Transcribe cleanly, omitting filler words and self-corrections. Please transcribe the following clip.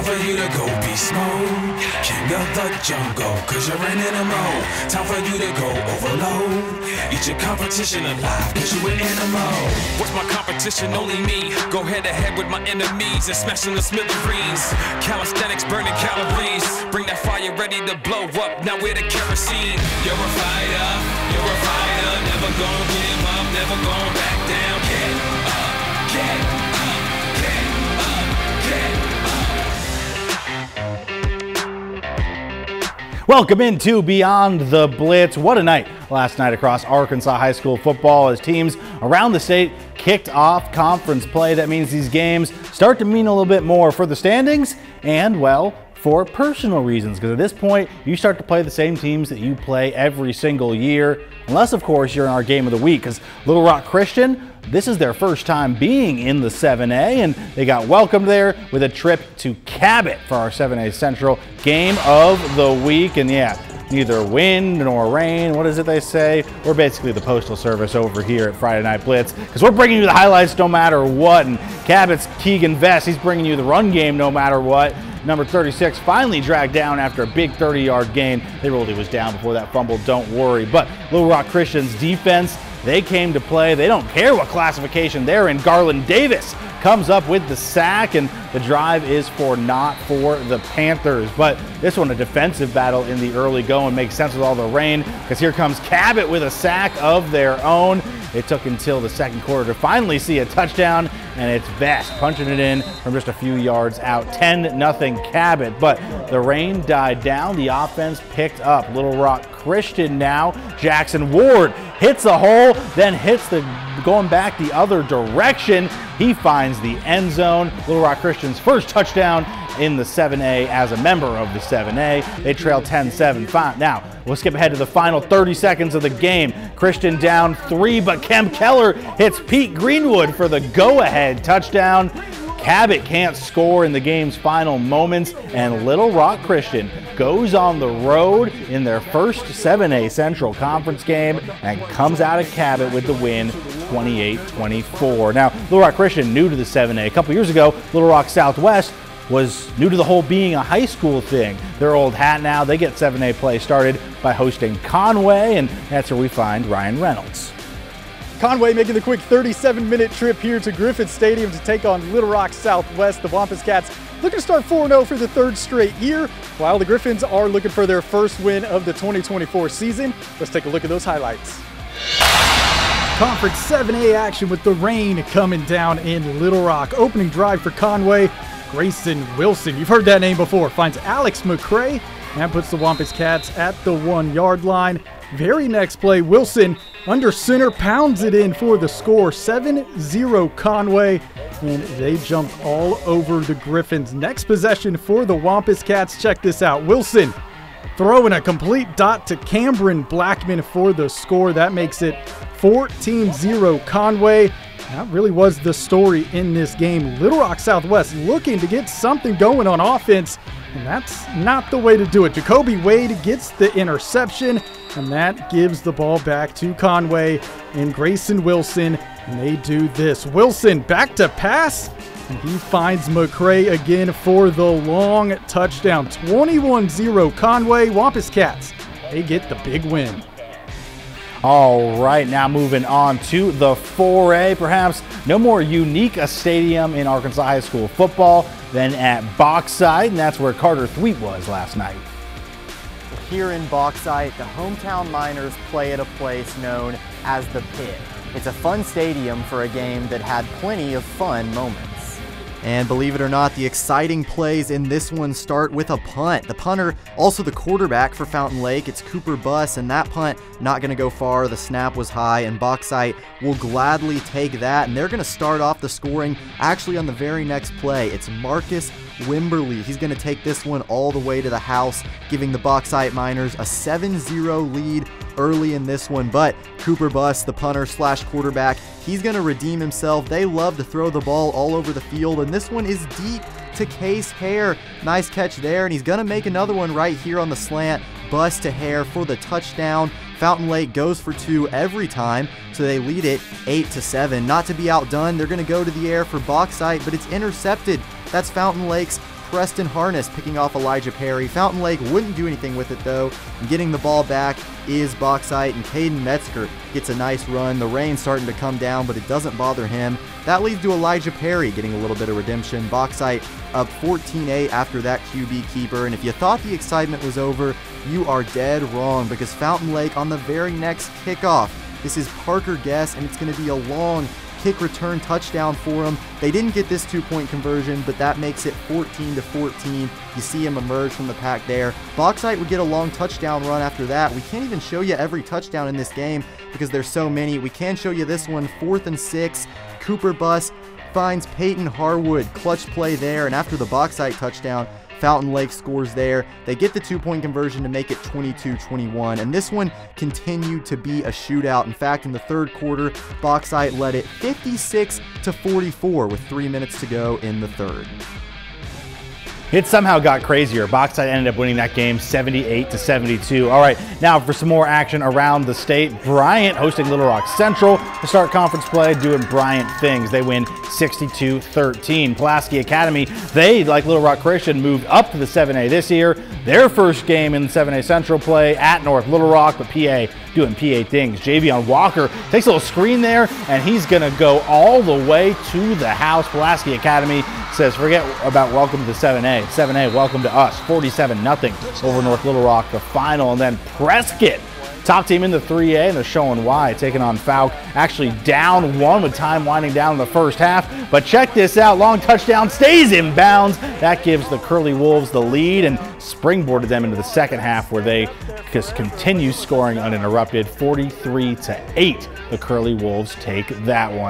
Time for you to go beast mode, king of the jungle, cause you're in a mode. Time for you to go overload, eat your competition alive, cause you an animal. What's my competition? Only me. Go head to head with my enemies and smash them to smithereens. Calisthenics burning calories, bring that fire ready to blow up, now we're the kerosene. You're a fighter, never gonna give up, never gonna back down. Get up, get up, get up, get up. Welcome into Beyond the Blitz. What a night last night across Arkansas high school football as teams around the state kicked off conference play. That means these games start to mean a little bit more for the standings and, well, for personal reasons, because at this point you start to play the same teams that you play every single year, unless of course you're in our game of the week, because Little Rock Christian, this is their first time being in the 7A, and they got welcomed there with a trip to Cabot for our 7A Central game of the week. And yeah, neither wind nor rain, what is it they say? We're basically the postal service over here at Friday Night Blitz, because we're bringing you the highlights no matter what. And Cabot's Keegan Vest, he's bringing you the run game no matter what. Number 36 finally dragged down after a big 30-yard gain. They rolled he was down before that fumble, don't worry. But Little Rock Christian's defense, they came to play. They don't care what classification they're in. Garland Davis comes up with the sack, and the drive is not for the Panthers. But this one, a defensive battle in the early going, makes sense with all the rain, because here comes Cabot with a sack of their own. It took until the second quarter to finally see a touchdown, and it's Vest punching it in from just a few yards out. 10-0 Cabot, but the rain died down. The offense picked up. Little Rock Christian now. Jackson Ward hits the hole, then hits the going back the other direction. He finds the end zone. Little Rock Christian's first touchdown in the 7A as a member of the 7A. They trail 10-7. Now, we'll skip ahead to the final 30 seconds of the game. Christian down 3, but Kem Keller hits Pete Greenwood for the go-ahead touchdown. Cabot can't score in the game's final moments, and Little Rock Christian goes on the road in their first 7A Central Conference game and comes out of Cabot with the win, 28-24. Now, Little Rock Christian new to the 7A. A couple years ago, Little Rock Southwest was new to the whole being a high school thing. They're old hat now. They get 7A play started by hosting Conway, and that's where we find Ryan Reynolds. Conway making the quick 37-minute trip here to Griffith Stadium to take on Little Rock Southwest. The Wampus Cats looking to start 4-0 for the third straight year, while the Griffins are looking for their first win of the 2024 season. Let's take a look at those highlights. Conference 7A action with the rain coming down in Little Rock. Opening drive for Conway. Grayson Wilson, you've heard that name before, finds Alex McCray and puts the Wampus Cats at the 1-yard line. Very next play, Wilson under center pounds it in for the score. 7-0 Conway, and they jumped all over the Griffins. Next possession for the Wampus Cats. Check this out. Wilson throwing a complete dot to Cameron Blackman for the score. That makes it 14-0 Conway. That really was the story in this game. Little Rock Southwest looking to get something going on offense, and that's not the way to do it. Jacoby Wade gets the interception, and that gives the ball back to Conway and Grayson Wilson, and they do this. Wilson back to pass, and he finds McCray again for the long touchdown. 21-0 Conway. Wampus Cats, they get the big win. All right, now moving on to the 4A. Perhaps no more unique a stadium in Arkansas high school football than at Bauxite, and that's where Carter Thweatt was last night. Here in Bauxite, the hometown Miners play at a place known as the Pit. It's a fun stadium for a game that had plenty of fun moments. And believe it or not, the exciting plays in this one start with a punt. The punter, also the quarterback for Fountain Lake, it's Cooper Buss, and that punt not going to go far. The snap was high, and Bauxite will gladly take that, and they're going to start off the scoring actually on the very next play. It's Marcus Wimberly. He's going to take this one all the way to the house, giving the Bauxite Miners a 7-0 lead early in this one. But Cooper Buss, the punter slash quarterback, he's going to redeem himself. They love to throw the ball all over the field, and this one is deep to Case Hare. Nice catch there, and he's going to make another one right here on the slant. Buss to Hare for the touchdown. Fountain Lake goes for 2 every time, so they lead it 8-7. Not to be outdone, they're going to go to the air for Bauxite, but it's intercepted. That's Fountain Lake's Preston Harness picking off Elijah Perry. Fountain Lake wouldn't do anything with it though, and getting the ball back is Bauxite, and Caden Metzger gets a nice run. The rain's starting to come down, but it doesn't bother him. That leads to Elijah Perry getting a little bit of redemption. Bauxite up 14-8 after that QB keeper, and if you thought the excitement was over, you are dead wrong, because Fountain Lake on the very next kickoff, this is Parker Guess, and it's going to be a long kick return touchdown for him. They didn't get this 2-point conversion, but that makes it 14-14. You see him emerge from the pack there. Bauxite would get a long touchdown run after that. We can't even show you every touchdown in this game because there's so many. We can show you this one, 4th and 6. Cooper Bus finds Peyton Harwood. Clutch play there, and after the Bauxite touchdown, Fountain Lake scores there. They get the 2-point conversion to make it 22-21, and this one continued to be a shootout. In fact, in the third quarter, Bauxite led it 56-44 with 3 minutes to go in the third. It somehow got crazier. Bauxite ended up winning that game 78-72. All right, now for some more action around the state. Bryant hosting Little Rock Central to start conference play, doing Bryant things. They win 62-13. Pulaski Academy, they, like Little Rock Christian, moved up to the 7A this year. Their first game in the 7A Central play at North Little Rock, but PA doing PA things. Javion Walker takes a little screen there, and he's going to go all the way to the house. Pulaski Academy says, forget about welcome to the 7A. 7A, welcome to us. 47-0 over North Little Rock, the final. And then Prescott, top team in the 3A, and they're showing why, taking on Falk. Actually down 1 with time winding down in the first half. But check this out, long touchdown, stays in bounds. That gives the Curly Wolves the lead and springboarded them into the second half, where they just continue scoring uninterrupted. 43-8, the Curly Wolves take that one.